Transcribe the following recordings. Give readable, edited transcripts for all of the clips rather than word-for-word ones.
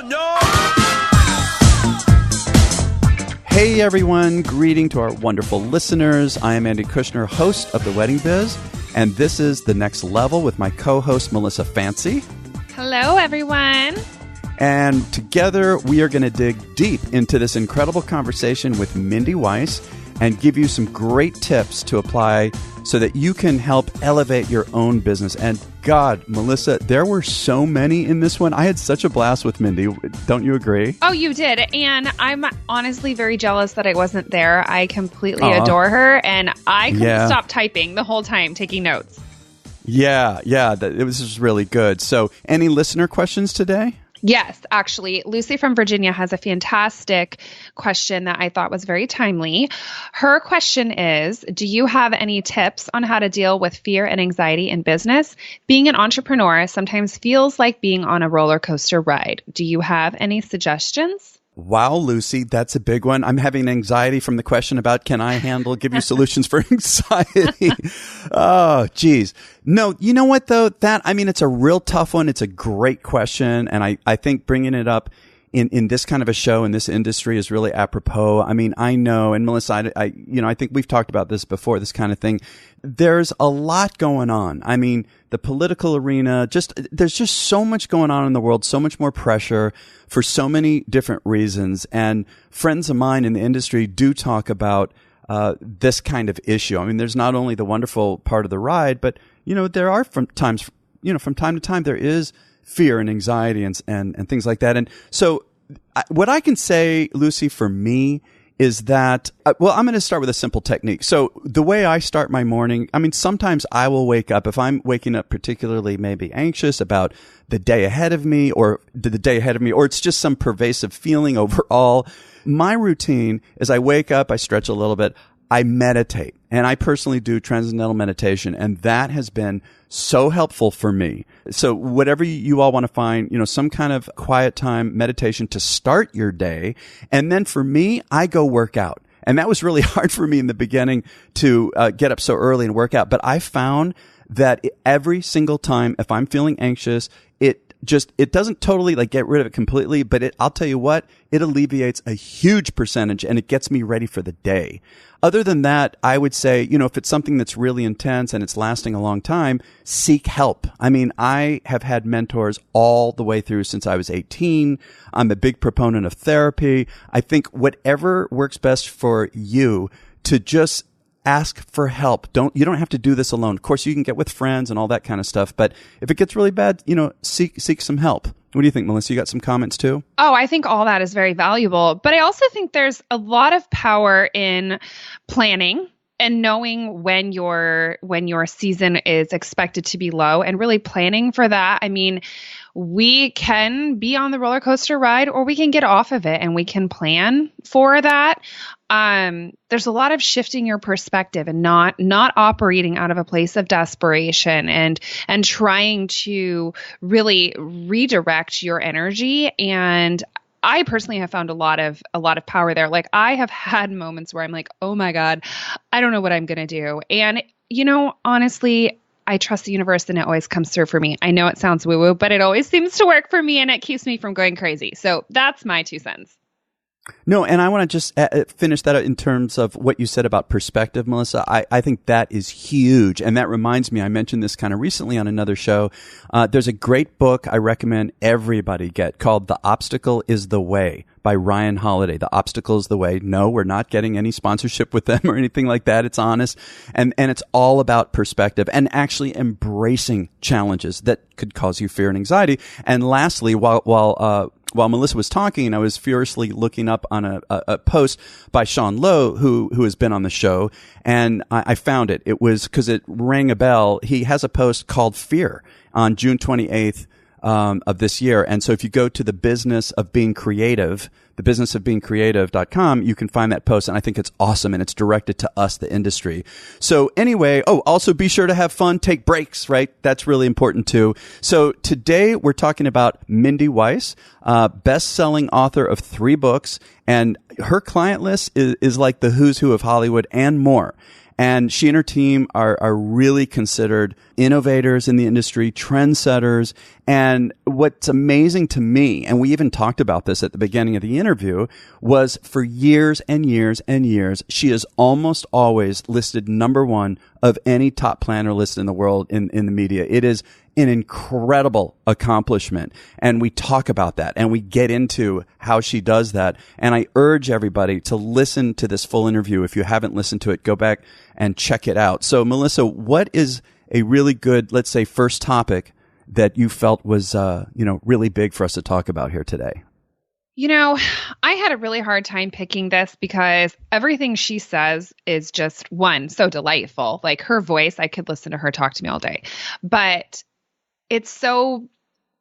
no! Hey everyone, greeting to our wonderful listeners. I am Andy Kushner, host of The Wedding Biz, and this is The Next Level with my co-host Melissa Fancy. Hello everyone. And together we are going to dig deep into this incredible conversation with Mindy Weiss and give you some great tips to apply so that you can help elevate your own business. And God, Melissa, there were so many in this one. I had such a blast with Mindy. Don't you agree? Oh, you did. And I'm honestly very jealous that I wasn't there. I completely adore her. And I couldn't stop typing the whole time, taking notes. Yeah. It was just really good. So any listener questions today? Yes, actually, Lucy from Virginia has a fantastic question that I thought was very timely. Her question is, do you have any tips on how to deal with fear and anxiety in business? Being an entrepreneur sometimes feels like being on a roller coaster ride. Do you have any suggestions? Wow, Lucy, that's a big one. I'm having anxiety from the question about give you solutions for anxiety. Oh, geez. No, you know what though? It's a real tough one. It's a great question. And I think bringing it up in this kind of a show in this industry is really apropos. I mean, I know, and Melissa, I think we've talked about this before, this kind of thing. There's a lot going on. I mean, the political arena, there's just so much going on in the world, so much more pressure for so many different reasons. And friends of mine in the industry do talk about this kind of issue. I mean, there's not only the wonderful part of the ride, but, there are from time to time, there is fear and anxiety and things like that. And so what I can say, Lucy, for me is that, I'm going to start with a simple technique. So the way I start my morning, sometimes I will wake up, if I'm waking up particularly maybe anxious about the day ahead of me or it's just some pervasive feeling overall. My routine is I wake up, I stretch a little bit, I meditate, and I personally do transcendental meditation, and that has been so helpful for me. So whatever you all want to find, some kind of quiet time meditation to start your day. And then for me, I go work out. And that was really hard for me in the beginning to get up so early and work out. But I found that every single time, if I'm feeling anxious, it doesn't totally get rid of it completely, but I'll tell you what, it alleviates a huge percentage and it gets me ready for the day. Other than that, I would say, if it's something that's really intense and it's lasting a long time, seek help. I have had mentors all the way through since I was 18. I'm a big proponent of therapy. I think whatever works best for you to just ask for help. You don't have to do this alone. Of course, you can get with friends and all that kind of stuff. But if it gets really bad, seek some help. What do you think, Melissa? You got some comments too? Oh, I think all that is very valuable. But I also think there's a lot of power in planning and knowing when your season is expected to be low and really planning for that. We can be on the roller coaster ride or we can get off of it and we can plan for that. There's a lot of shifting your perspective and not operating out of a place of desperation and trying to really redirect your energy. And I personally have found a lot of power there. I have had moments where I'm like, oh my God, I don't know what I'm going to do. And, honestly, I trust the universe and it always comes through for me. I know it sounds woo-woo, but it always seems to work for me and it keeps me from going crazy. So that's my 2 cents. No, and I want to just finish that in terms of what you said about perspective, Melissa. I think that is huge. And that reminds me, I mentioned this kind of recently on another show. There's a great book I recommend everybody get called The Obstacle is the Way by Ryan Holiday. The Obstacle is the Way. No, we're not getting any sponsorship with them or anything like that. It's honest. And it's all about perspective and actually embracing challenges that could cause you fear and anxiety. And lastly, while Melissa was talking, I was furiously looking up on a post by Sean Lowe, who has been on the show, and I found it. It was because it rang a bell. He has a post called Fear on June 28th of this year. And so if you go to the business of being creative, thebusinessofbeingcreative.com, you can find that post. And I think it's awesome. And it's directed to us, the industry. So anyway, also be sure to have fun, take breaks, right? That's really important too. So today we're talking about Mindy Weiss, best-selling author of 3 books. And her client list is like the who's who of Hollywood and more. And she and her team are really considered innovators in the industry, trendsetters. And what's amazing to me, and we even talked about this at the beginning of the interview, was for years and years and years, she is almost always listed number one of any top planner list in the world in the media. It is an incredible accomplishment. And we talk about that and we get into how she does that. And I urge everybody to listen to this full interview. If you haven't listened to it, go back and check it out. So Melissa, what is a really good, let's say, first topic that you felt was, really big for us to talk about here today? I had a really hard time picking this because everything she says is just so delightful. Like her voice, I could listen to her talk to me all day, but it's so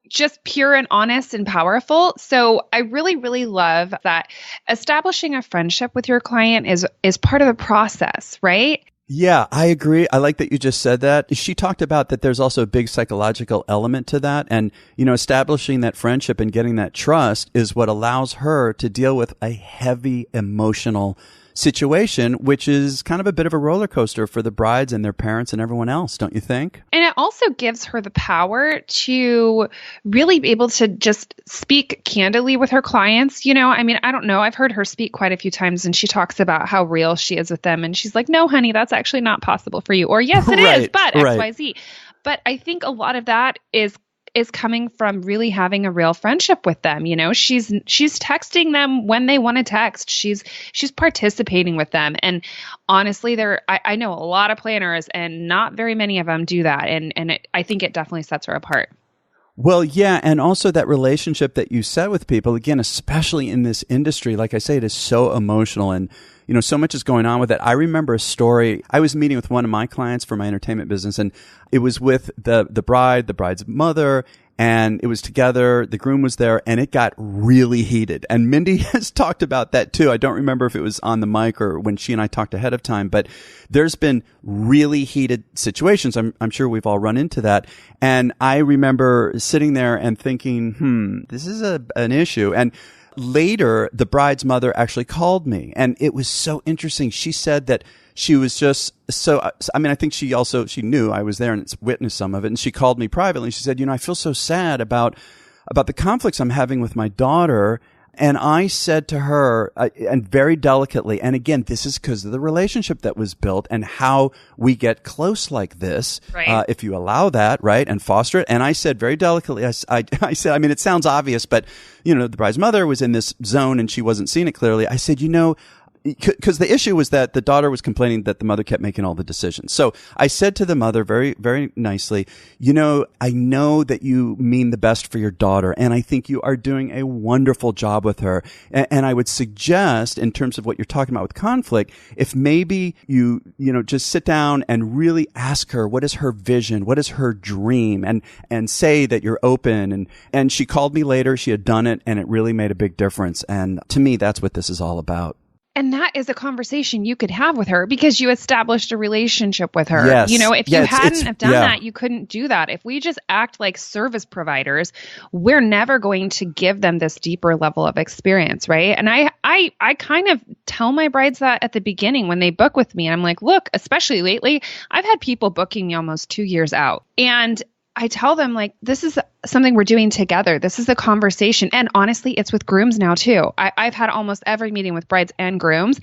just pure and honest and powerful. So I really, really love that establishing a friendship with your client is part of the process, right? Yeah, I agree. I like that you just said that. She talked about that there's also a big psychological element to that. And, establishing that friendship and getting that trust is what allows her to deal with a heavy emotional situation, which is kind of a bit of a roller coaster for the brides and their parents and everyone else, don't you think? And it also gives her the power to really be able to just speak candidly with her clients. I don't know. I've heard her speak quite a few times and she talks about how real she is with them. And she's like, no, honey, that's actually not possible for you. Or yes, it is, but X, Y, Z. But I think a lot of that is coming from really having a real friendship with them. She's texting them when they want to text. She's participating with them. And honestly, I know a lot of planners and not very many of them do that. And I think it definitely sets her apart. Well, yeah. And also that relationship that you set with people, again, especially in this industry, like I say, it is so emotional and, so much is going on with it. I remember a story. I was meeting with one of my clients for my entertainment business, and it was with the bride, the bride's mother, and it was together. The groom was there, and it got really heated. And Mindy has talked about that too. I don't remember if it was on the mic or when she and I talked ahead of time, but there's been really heated situations. I'm sure we've all run into that. And I remember sitting there and thinking, this is an issue. And later, the bride's mother actually called me, and it was so interesting. She said that she was just I think she knew I was there and witnessed some of it. And she called me privately. She said, I feel so sad about the conflicts I'm having with my daughter. And I said to her, and very delicately, and again, this is because of the relationship that was built and how we get close like this, right. If you allow that, right, and foster it. And I said very delicately, I said, it sounds obvious, but, the bride's mother was in this zone and she wasn't seeing it clearly. I said, because the issue was that the daughter was complaining that the mother kept making all the decisions. So I said to the mother very, very nicely, I know that you mean the best for your daughter, and I think you are doing a wonderful job with her. And I would suggest, in terms of what you're talking about with conflict, if maybe you just sit down and really ask her, what is her vision? What is her dream? And say that you're open. And she called me later. She had done it, and it really made a big difference. And to me, that's what this is all about. And that is a conversation you could have with her because you established a relationship with her. Yes. If you hadn't have done that, you couldn't do that. If we just act like service providers, we're never going to give them this deeper level of experience, right? And I kind of tell my brides that at the beginning when they book with me. And I'm like, look, especially lately, I've had people booking me almost 2 years out. And I tell them, like, this is something we're doing together. This is a conversation. And honestly, it's with grooms now too. I've had almost every meeting with brides and grooms.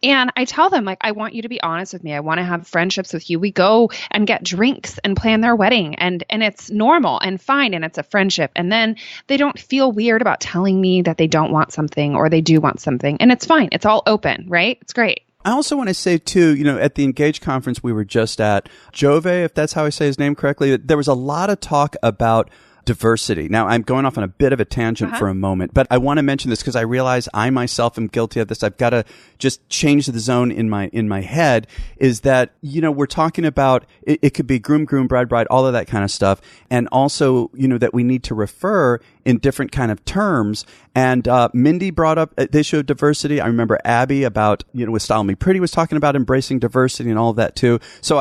And I tell them, like, I want you to be honest with me. I want to have friendships with you. We go and get drinks and plan their wedding. And it's normal and fine. And it's a friendship. And then they don't feel weird about telling me that they don't want something or they do want something. And it's fine. It's all open, right? It's great. I also want to say, too, at the Engage conference we were just at, Jove, if that's how I say his name correctly, there was a lot of talk about diversity. Now, I'm going off on a bit of a tangent for a moment, but I want to mention this because I realize I myself am guilty of this. I've got to just change the zone in my head, is that, we're talking about, it could be groom, bride, all of that kind of stuff. And also, that we need to refer in different kind of terms. And Mindy brought up the issue of diversity. I remember Abby about, with Style Me Pretty was talking about embracing diversity and all of that too. So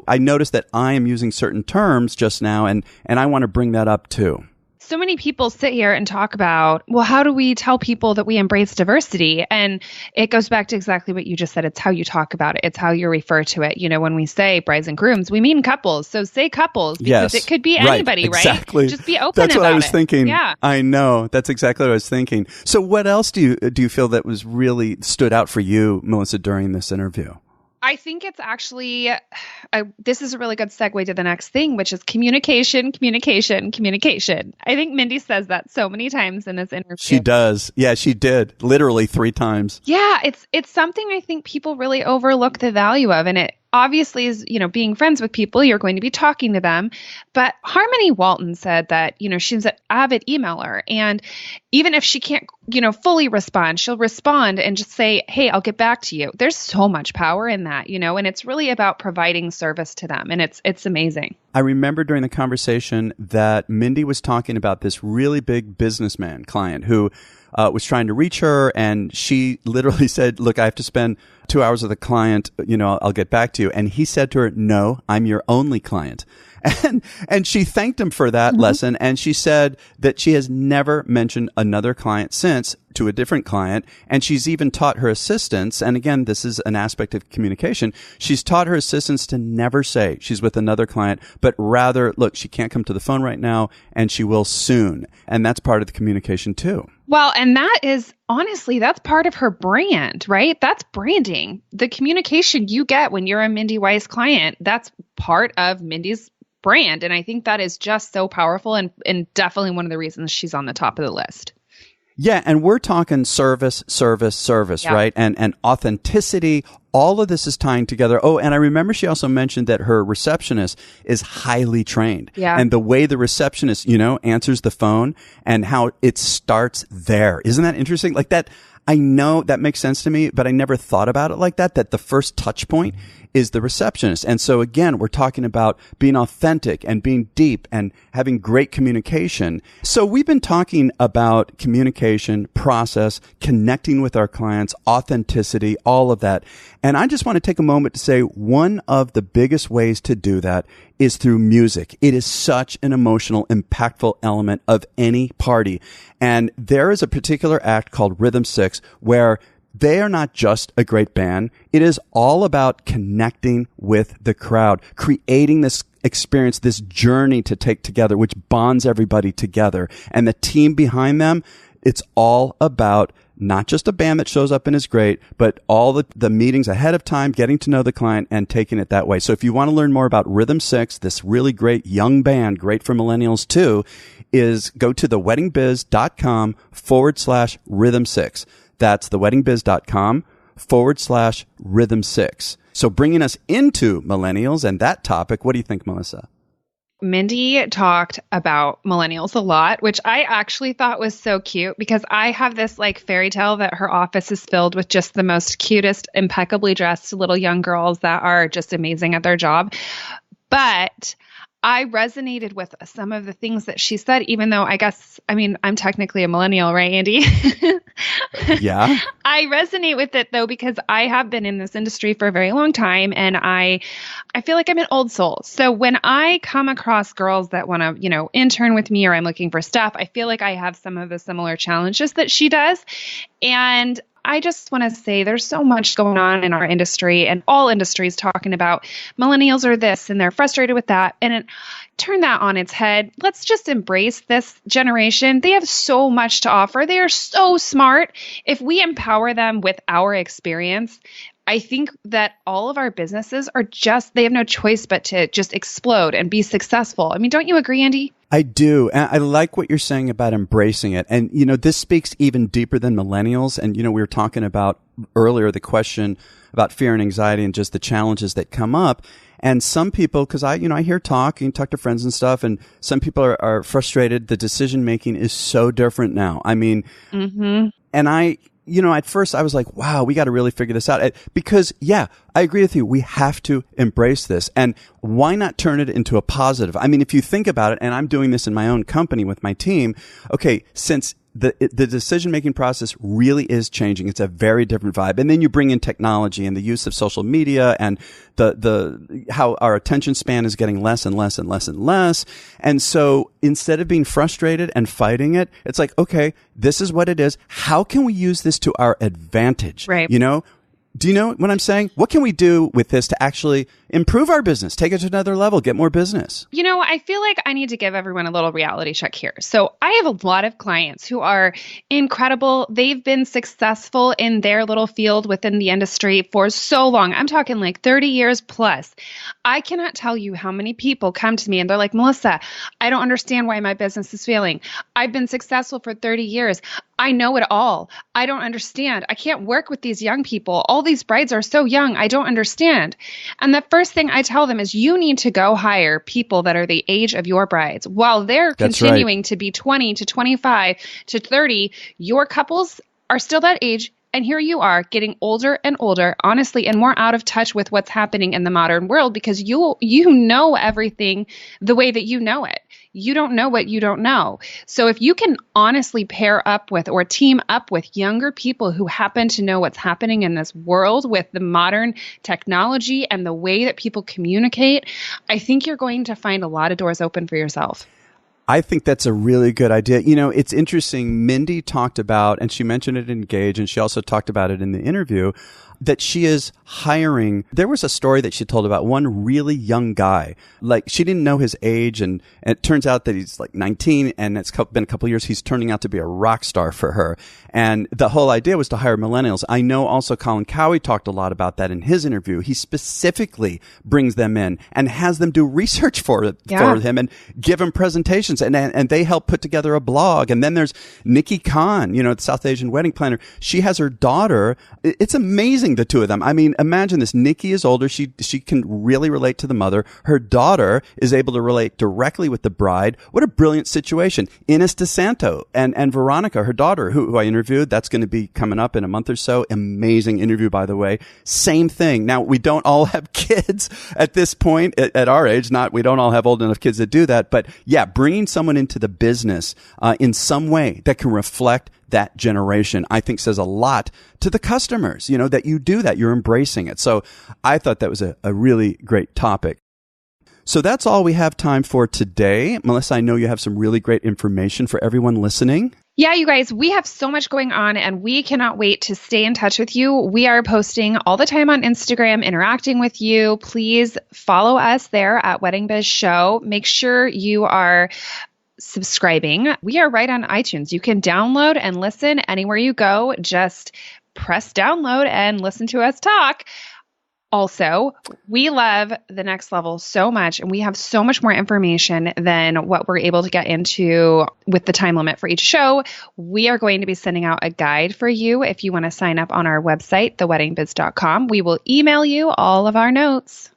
I noticed that I am using certain terms just now, and I want to bring that up too. so many people sit here and talk about, well, how do we tell people that we embrace diversity? And it goes back to exactly what you just said. It's how you talk about it. It's how you refer to it. You know, when we say brides and grooms, we mean couples. So say couples because it could be anybody, right? Exactly. Just be open That's about it. what I was thinking. Yeah. I know. That's exactly what I was thinking. So what else do you feel that was really stood out for you, Melissa, during this interview? I think it's actually, this is a really good segue to the next thing, which is communication, communication, communication. I think Mindy says that so many times in this interview. She does. Yeah, she did. Literally 3 times. Yeah, it's something I think people really overlook the value of. And it obviously is, you know, being friends with people, you're going to be talking to them. But Harmony Walton said that, you know, she's an avid emailer. And even if she can't, you know, fully respond, she'll respond and just say, hey, I'll get back to you. There's so much power in that, you know, and it's really about providing service to them. And it's amazing. I remember during the conversation that Mindy was talking about this really big businessman client who was trying to reach her, and she literally said, look, I have to spend 2 hours with the client, you know, I'll get back to you. And he said to her, no, I'm your only client. And she thanked him for that lesson. And she said that she has never mentioned another client since to a different client. And she's even taught her assistants. And again, this is an aspect of communication. She's taught her assistants to never say she's with another client, but rather, look, she can't come to the phone right now and she will soon. And that's part of the communication too. Well, and that is honestly, that's part of her brand, right? That's branding. The communication you get when you're a Mindy Weiss client, that's part of Mindy's brand. And I think that is just so powerful and definitely one of the reasons she's on the top of the list. Yeah, and we're talking service, yeah. Right? And authenticity. All of this is tying together. Oh, and I remember she also mentioned that her receptionist is highly trained. Yeah. And the way the receptionist, you know, answers the phone and how it starts there. Isn't that interesting? Like that, I know that makes sense to me, but I never thought about it like that the first touch point is the receptionist. And so again, we're talking about being authentic and being deep and having great communication. So we've been talking about communication, process, connecting with our clients, authenticity, all of that. And I just want to take a moment to say one of the biggest ways to do that is through music. It is such an emotional, impactful element of any party. And there is a particular act called Rhythm 6 where they are not just a great band. It is all about connecting with the crowd, creating this experience, this journey to take together, which bonds everybody together. And the team behind them, it's all about not just a band that shows up and is great, but all the meetings ahead of time, getting to know the client and taking it that way. So if you want to learn more about Rhythm 6, this really great young band, great for millennials too, is go to theweddingbiz.com/rhythm6. That's theweddingbiz.com/rhythm6. So bringing us into millennials and that topic, what do you think, Melissa? Mindy talked about millennials a lot, which I actually thought was so cute because I have this like fairy tale that her office is filled with just the most cutest, impeccably dressed little young girls that are just amazing at their job. But I resonated with some of the things that she said, even though I'm technically a millennial, right, Andy? Yeah. I resonate with it though, because I have been in this industry for a very long time and I feel like I'm an old soul. So when I come across girls that want to, you know, intern with me or I'm looking for stuff, I feel like I have some of the similar challenges that she does. And I just want to say there's so much going on in our industry and all industries talking about millennials are this and they're frustrated with that. And turn that on its head. Let's just embrace this generation. They have so much to offer. They are so smart. If we empower them with our experience, I think that all of our businesses they have no choice but to just explode and be successful. I mean, don't you agree, Andy? I do. And I like what you're saying about embracing it. And, you know, this speaks even deeper than millennials. And, you know, we were talking about earlier the question about fear and anxiety and just the challenges that come up. And some people, because I hear talk to friends and stuff, and some people are frustrated. The decision making is so different now. I mean, and at first I was like, wow, we got to really figure this out. Because, yeah, I agree with you. We have to embrace this. And why not turn it into a positive? I mean, if you think about it, and I'm doing this in my own company with my team, okay, since the decision-making process really is changing. It's a very different vibe. And then you bring in technology and the use of social media and the how our attention span is getting less and less and less and less. And so instead of being frustrated and fighting it, it's like, okay, this is what it is. How can we use this to our advantage? Right. You know? Do you know what I'm saying? What can we do with this to actually improve our business, take it to another level, get more business? You know, I feel like I need to give everyone a little reality check here. So I have a lot of clients who are incredible. They've been successful in their little field within the industry for so long. I'm talking like 30 years plus. I cannot tell you how many people come to me and they're like, Melissa, I don't understand why my business is failing. I've been successful for 30 years. I know it all. I don't understand. I can't work with these young people. All these brides are so young. I don't understand. And the first thing I tell them is you need to go hire people that are the age of your brides. While they're continuing to be 20 to 25 to 30, your couples are still that age. And here you are getting older and older, honestly, and more out of touch with what's happening in the modern world because you know everything the way that you know it. You don't know what you don't know. So if you can honestly pair up with or team up with younger people who happen to know what's happening in this world with the modern technology and the way that people communicate, I think you're going to find a lot of doors open for yourself. I think that's a really good idea. You know, it's interesting. Mindy talked about, and she mentioned it in Engage, and she also talked about it in the interview, that she is hiring. There was a story that she told about one really young guy. Like, she didn't know his age, and it turns out that he's like 19, and it's been a couple of years. He's turning out to be a rock star for her. And the whole idea was to hire millennials. I know also Colin Cowie talked a lot about that in his interview. He specifically brings them in and has them do research for him and give him presentations. And they help put together a blog. And then there's Nikki Khan, you know, the South Asian wedding planner. She has her daughter. It's amazing, the two of them. I mean, imagine this. Nikki is older. She can really relate to the mother. Her daughter is able to relate directly with the bride. What a brilliant situation. Ines DeSanto and Veronica, her daughter, who I interviewed, that's going to be coming up in a month or so. Amazing interview, by the way. Same thing. Now, we don't all have kids at this point at our age. We don't all have old enough kids to do that. But yeah, bringing someone into the business in some way that can reflect that generation, I think says a lot to the customers, you know, that you do that, you're embracing it. So I thought that was a really great topic. So that's all we have time for today. Melissa, I know you have some really great information for everyone listening. Yeah, you guys, we have so much going on and we cannot wait to stay in touch with you. We are posting all the time on Instagram, interacting with you. Please follow us there at Wedding Biz Show. Make sure you are subscribing. We are right on iTunes. You can download and listen anywhere you go. Just press download and listen to us talk. Also, we love The Next Level so much, and we have so much more information than what we're able to get into with the time limit for each show. We are going to be sending out a guide for you if you want to sign up on our website, theweddingbiz.com. We will email you all of our notes.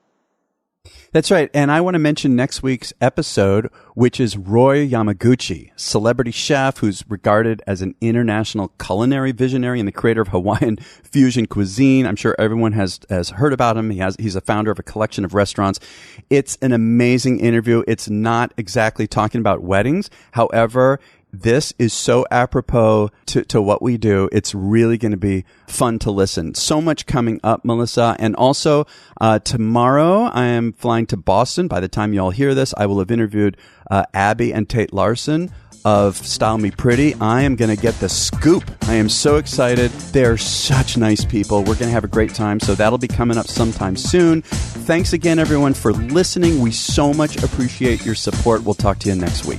That's right. And I want to mention next week's episode, which is Roy Yamaguchi, celebrity chef who's regarded as an international culinary visionary and the creator of Hawaiian fusion cuisine. I'm sure everyone has heard about him. He's a founder of a collection of restaurants. It's an amazing interview. It's not exactly talking about weddings. However, this is so apropos to what we do. It's really going to be fun to listen. So much coming up, Melissa. And also, tomorrow I am flying to Boston. By the time you all hear this, I will have interviewed Abby and Tate Larson of Style Me Pretty. I am going to get the scoop. I am so excited. They're such nice people. We're going to have a great time. So that'll be coming up sometime soon. Thanks again, everyone, for listening. We so much appreciate your support. We'll talk to you next week.